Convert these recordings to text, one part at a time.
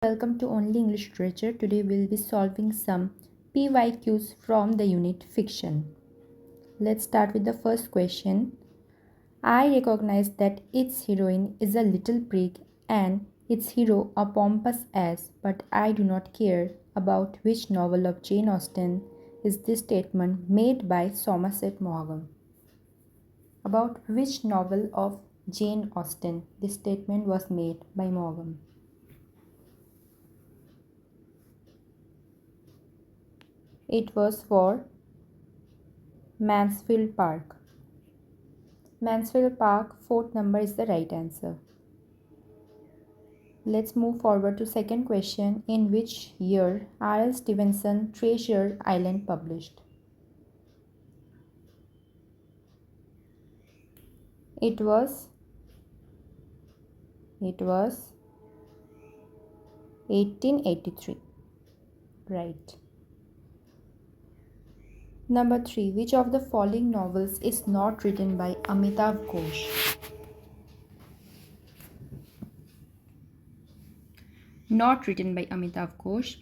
Welcome to Only English Literature. Today we'll be solving some PYQs from the unit Fiction. Let's start with the first question. I recognize that its heroine is a little prig and its hero a pompous ass, but I do not care. About which novel of Jane Austen is this statement made by Somerset Maugham? About which novel of Jane Austen this statement was made by Maugham? It was for Mansfield Park. Mansfield Park, fourth number is the right answer. Let's move forward to second question. In which year R.L. Stevenson Treasure Island published? It was 1883. Right. Number 3. Which of the following novels is not written by Amitav Ghosh? Not written by Amitav Ghosh.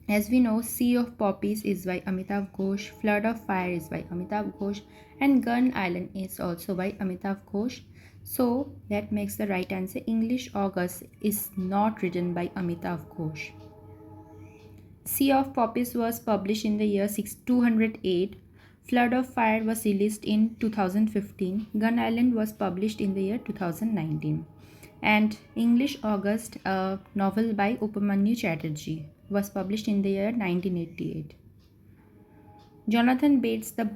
As we know, Sea of Poppies is by Amitav Ghosh, Flood of Fire is by Amitav Ghosh, and Gun Island is also by Amitav Ghosh. So that makes the right answer. English August is not written by Amitav Ghosh. Sea of Poppies was published in the year 208. Flood of Fire was released in 2015. Gun Island was published in the year 2019. And English August, a novel by Upamanyu Chatterjee, was published in the year 1988. Jonathan Bates, the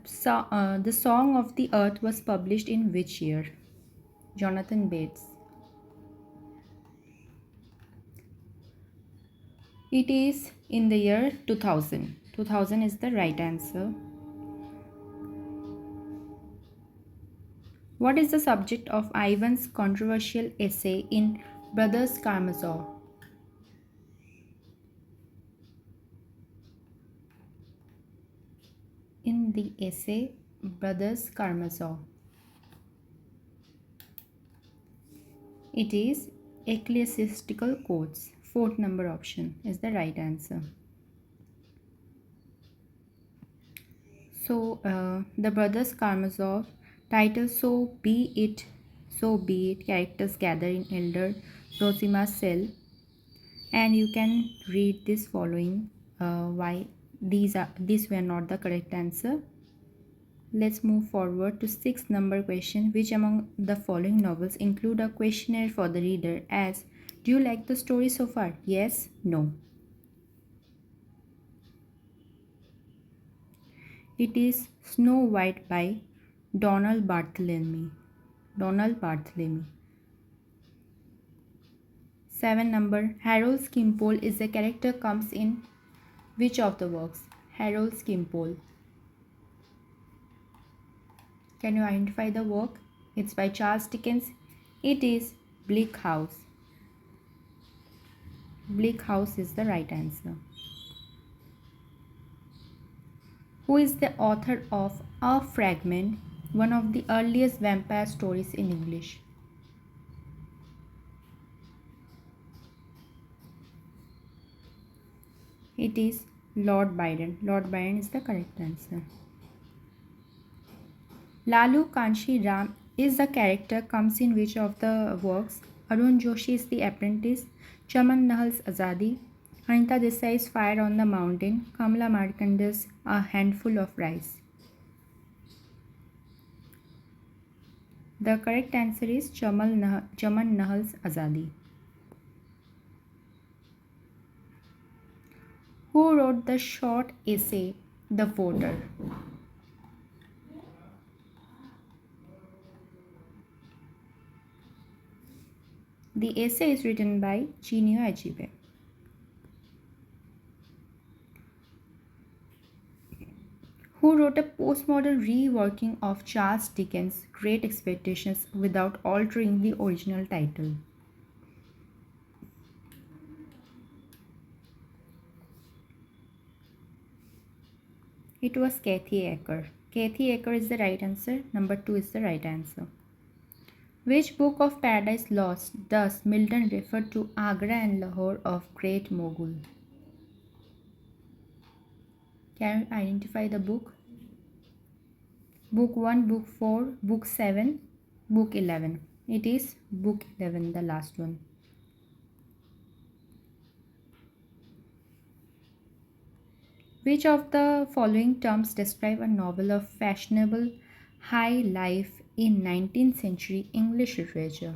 Song of the Earth was published in which year? Jonathan Bates. It is in the year 2000. 2000 is the right answer. What is the subject of Ivan's controversial essay in Brothers Karamazov? In the essay Brothers Karamazov, it is ecclesiastical codes. Fourth number option is the right answer. So the Brothers Karamazov title So Be It, characters gather in Elder Zosima's cell, and you can read this following why these were not the correct answer. Let's move forward to 6th number question. Which among the following novels include a questionnaire for the reader as do you like the story so far? Yes, no. It is Snow White by Donald Bartholomew. 7 number. Harold Skimpole is a character comes in which of the works? Harold Skimpole. Can you identify the work? It's by Charles Dickens. It is Bleak House. Bleak House is the right answer. Who is the author of A Fragment, one of the earliest vampire stories in English? It is Lord Byron. Lord Byron is the correct answer. Lalu Kanshi Ram is the character comes in which of the works? Arun Joshi is the apprentice, Chaman Nahal's Azadi, Anita Desai's Fire on the Mountain, Kamala Markande's A Handful of Rice. The correct answer is Chaman Nahal's Azadi. Who wrote the short essay The Voter? The essay is written by Chinua Achebe. Who wrote a postmodern reworking of Charles Dickens' Great Expectations without altering the original title? It was Kathy Acker. Kathy Acker is the right answer. Number 2 is the right answer. Which book of Paradise Lost does Milton refer to Agra and Lahore of Great Mogul? Can you identify the book? Book 1, Book 4, Book 7, Book 11. It is Book 11, the last one. Which of the following terms describe a novel of fashionable high life in 19th century English literature?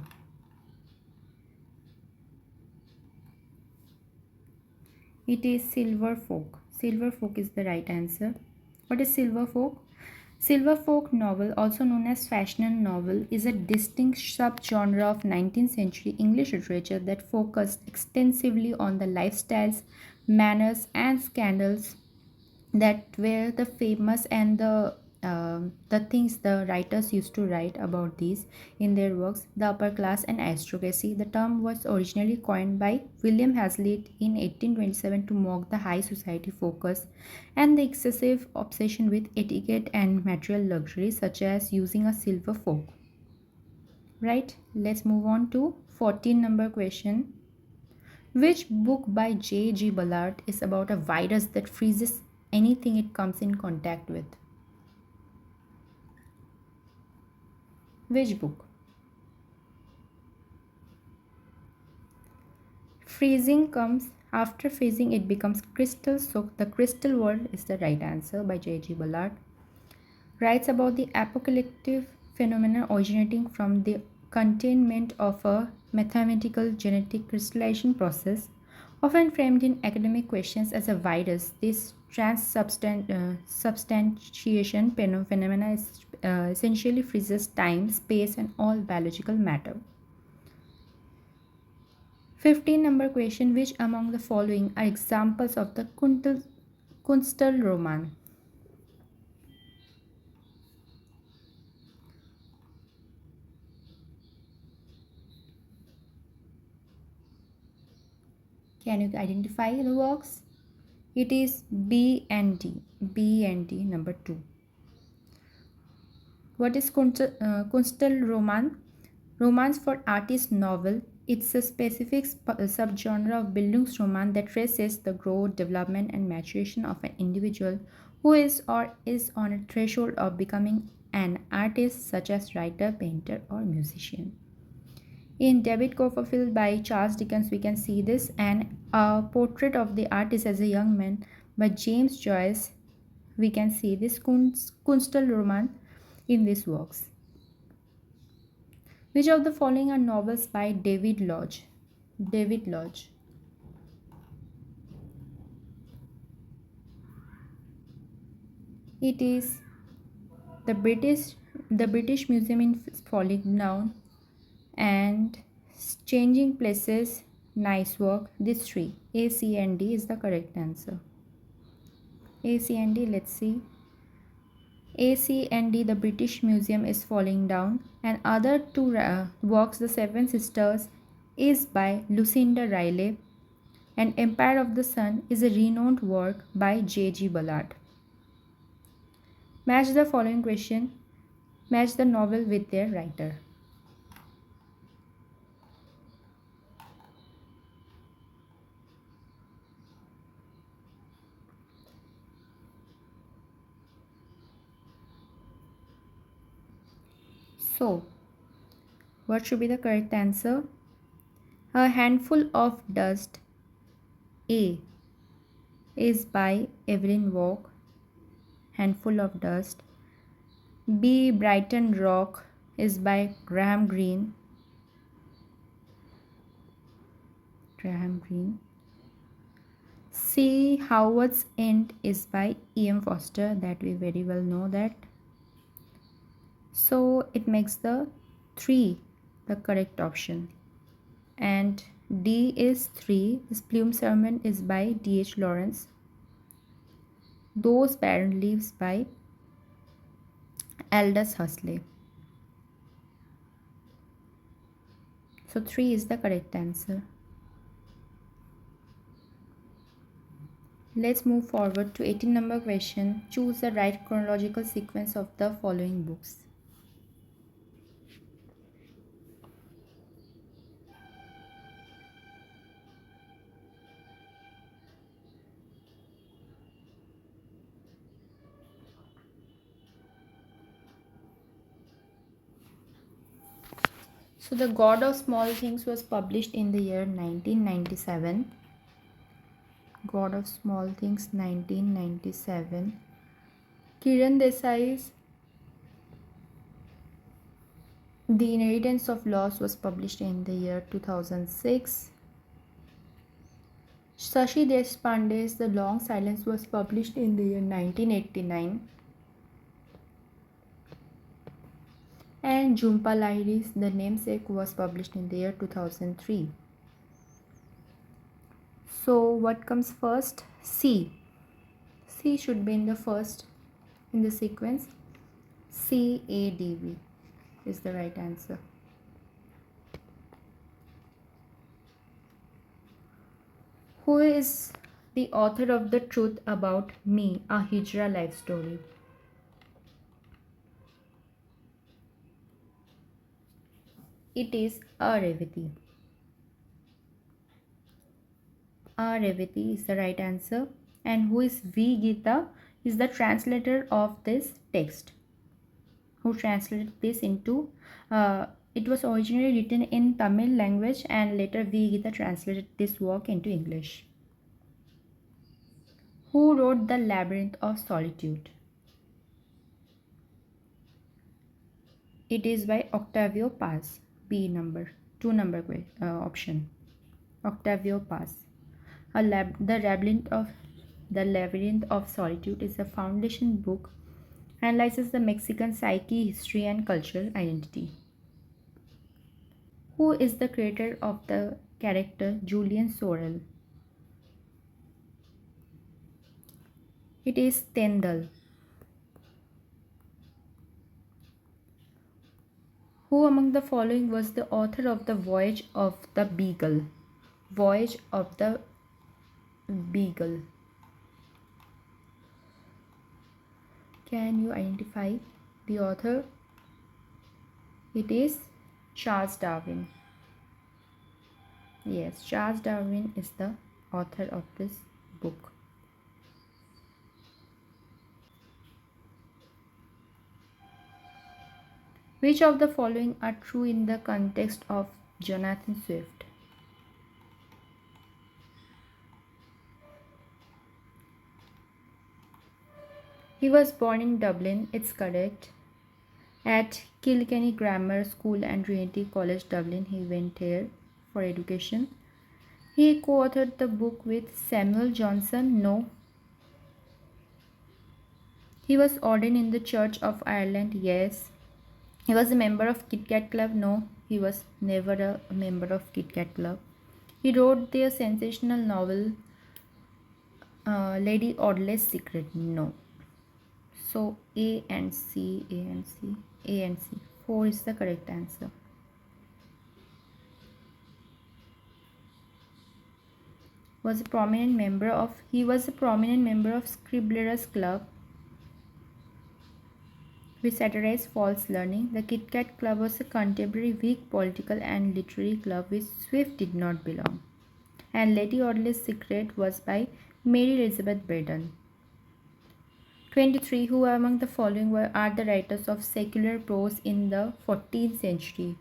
It is Silver Folk. Silver Folk is the right answer. What is Silver Folk? Silver folk novel, also known as fashion novel, is a distinct subgenre of 19th century English literature that focused extensively on the lifestyles, manners, and scandals that were the famous and the things the writers used to write about these in their works. The upper class and aristocracy. The term was originally coined by William Hazlitt in 1827 to mock the high society focus and the excessive obsession with etiquette and material luxury, such as using a silver fork. Right, let's move on to 14 number question. Which book by J.G. Ballard is about a virus that freezes anything it comes in contact with? Which book? Freezing comes after freezing, it becomes crystal, so the crystal world is the right answer by J.G. Ballard. Writes about the apocalyptic phenomenon originating from the containment of a mathematical genetic crystallization process, often framed in academic questions as a virus. This transubstantiation phenomena essentially freezes time, space, and all biological matter. 15 number question. Which among the following are examples of the Kunstelroman? Can you identify the works? It is B and D. B and D, number 2. What is Kunstelroman? Romance for artist novel. It's a specific subgenre of Bildungsroman that traces the growth, development, and maturation of an individual who is or is on a threshold of becoming an artist, such as writer, painter, or musician. In David Copperfield by Charles Dickens, we can see this, and a portrait of the artist as a young man by James Joyce. We can see this Kunstelroman in these works. Which of the following are novels by David Lodge? David Lodge. It is the British Museum in falling down and changing places. Nice work. This three, A, C, and D, is the correct answer. A, C, and D. Let's see. A, C, and D, the British Museum is falling down, and other two works, The Seven Sisters, is by Lucinda Riley, and Empire of the Sun is a renowned work by J.G. Ballard. Match the following question. Match the novel with their writer. So, what should be the correct answer? A Handful of Dust, A, is by Evelyn Waugh. Handful of Dust. B, Brighton Rock, is by Graham Greene. Graham Greene. C, Howard's End, is by E.M. Foster, that we very well know that. So it makes the 3 the correct option. And D is 3. This Plume Sermon is by D.H. Lawrence. Those Barren Leaves by Aldous Huxley. So 3 is the correct answer. Let's move forward to 18 number question. Choose the right chronological sequence of the following books. So The God of Small Things was published in the year 1997. God of Small Things, 1997. Kiran Desai's The Inheritance of Loss was published in the year 2006. Shashi Deshpande's The Long Silence was published in the year 1989. And Jhumpa Lahiri's The Namesake was published in the year 2003. So what comes first? C. C should be in the first in the sequence. CADV is the right answer. Who is the author of The Truth About Me, a Hijra life story? It is A. Revati. A. Revati is the right answer. And who is V. Gita? Is the translator of this text. Who translated this into it was originally written in Tamil language and later V. Gita translated this work into English. Who wrote The Labyrinth of Solitude? It is by Octavio Paz. B number, 2 number option. Octavio Paz. The Labyrinth of Solitude is a foundation book analyzes the Mexican psyche, history, and cultural identity. Who is the creator of the character Julian Sorel? It is Stendhal. Who among the following was the author of The Voyage of the Beagle? Voyage of the Beagle. Can you identify the author? It is Charles Darwin. Yes, Charles Darwin is the author of this book. Which of the following are true in the context of Jonathan Swift? He was born in Dublin, it's correct. At Kilkenny Grammar School and Trinity College, Dublin, he went here for education. He co-authored the book with Samuel Johnson. No. He was ordained in the Church of Ireland. Yes. He was a member of Kit Kat Club. No, he was never a member of Kit Kat Club. He wrote the sensational novel Lady Audley's Secret. No. So A and C, A and C, A and C. 4 is the correct answer. He was a prominent member of Scribblers Club, which satirized false learning. The Kit Kat Club was a contemporary weak political and literary club which Swift did not belong. And Lady Audley's Secret was by Mary Elizabeth Braddon. 23. Who among the following are the writers of secular prose in the 14th century?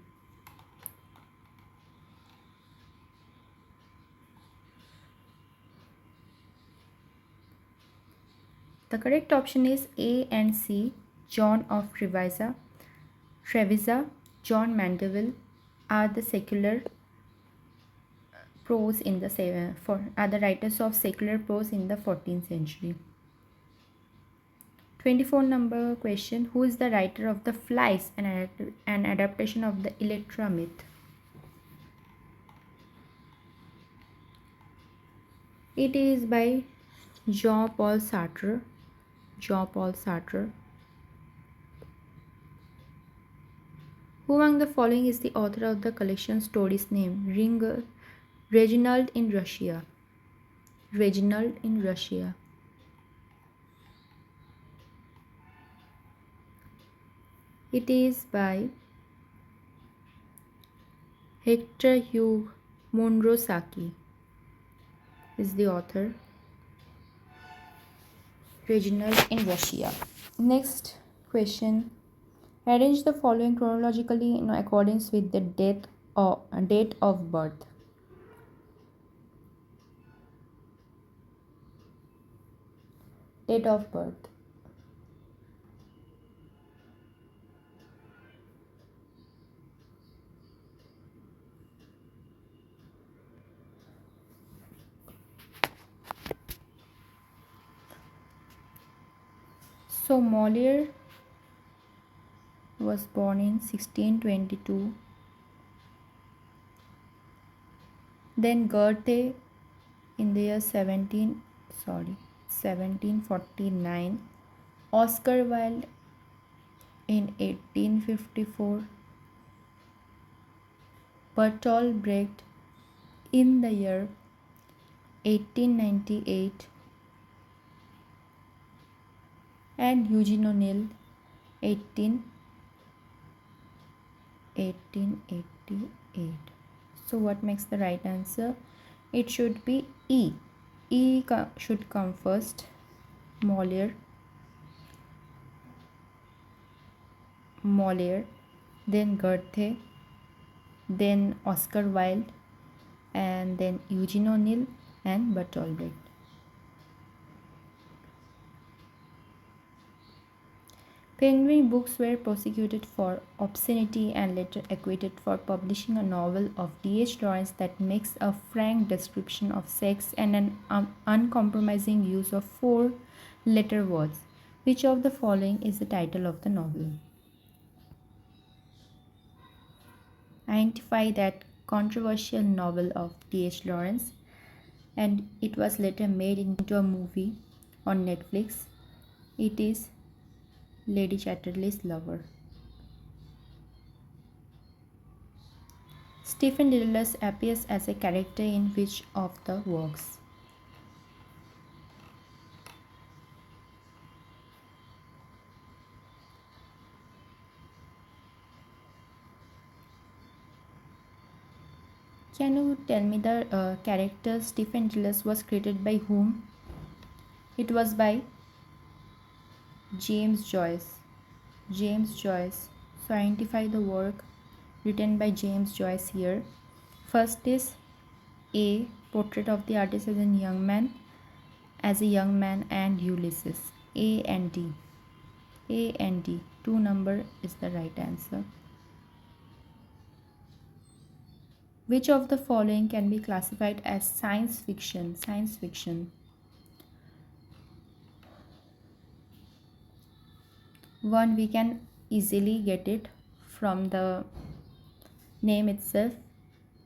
The correct option is A and C. John of Trevisa, John Mandeville are the secular prose in the are the writers of secular prose in the 14th century. 24 number question. Who is the writer of The Flies, an adaptation of the Electra myth? It is by Jean-Paul Sartre. Jean-Paul Sartre. Who among the following is the author of the collection Stories name? Reginald in Russia. Reginald in Russia. It is by Hector Hugh Monrosaki is the author. Reginald in Russia. Next question Arrange the following chronologically in accordance with the date of birth. Date of birth. So Molière was born in 1622. Then Goethe in the year 1749. Oscar Wilde in 1854. Bertolt Brecht in the year 1898. And Eugene O'Neill 1888. So what makes the right answer? It should be E. Should come first. Molière, then Goethe, then Oscar Wilde, and then Eugene O'Neill and Bertolt Brecht. Penguin Books were prosecuted for obscenity and later acquitted for publishing a novel of D.H. Lawrence that makes a frank description of sex and an uncompromising use of 4-letter words. Which of the following is the title of the novel? Identify that controversial novel of D.H. Lawrence, and it was later made into a movie on Netflix. It is Lady Chatterley's Lover. Stephen Dedalus appears as a character in which of the works? Can you tell me the character Stephen Dedalus was created by whom? It was by James Joyce. So identify the work written by James Joyce here. First is A. Portrait of the Artist as a young man, and Ulysses. A and D. 2 number is the right answer. Which of the following can be classified as science fiction? One, we can easily get it from the name itself.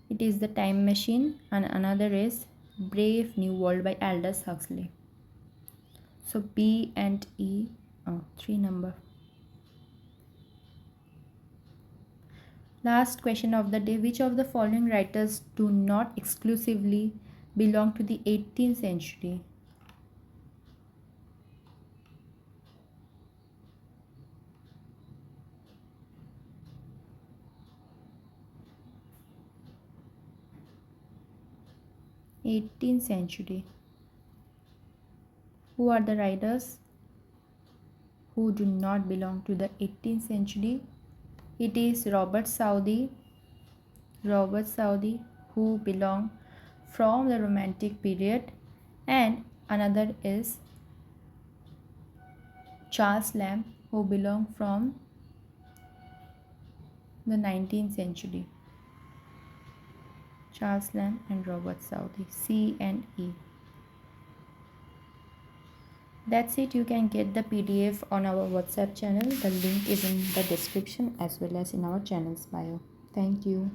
It is The Time Machine, and another is Brave New World by Aldous Huxley. So B and E, 3 number. Last question of the day. Which of the following writers do not exclusively belong to the 18th century? Who are the writers who do not belong to the 18th century? It is Robert Southey, who belong from the Romantic period, and another is Charles Lamb, who belong from the 19th century. Charles Lamb and Robert Southey. C and E. That's it. You can get the PDF on our WhatsApp channel. The link is in the description as well as in our channel's bio. Thank you.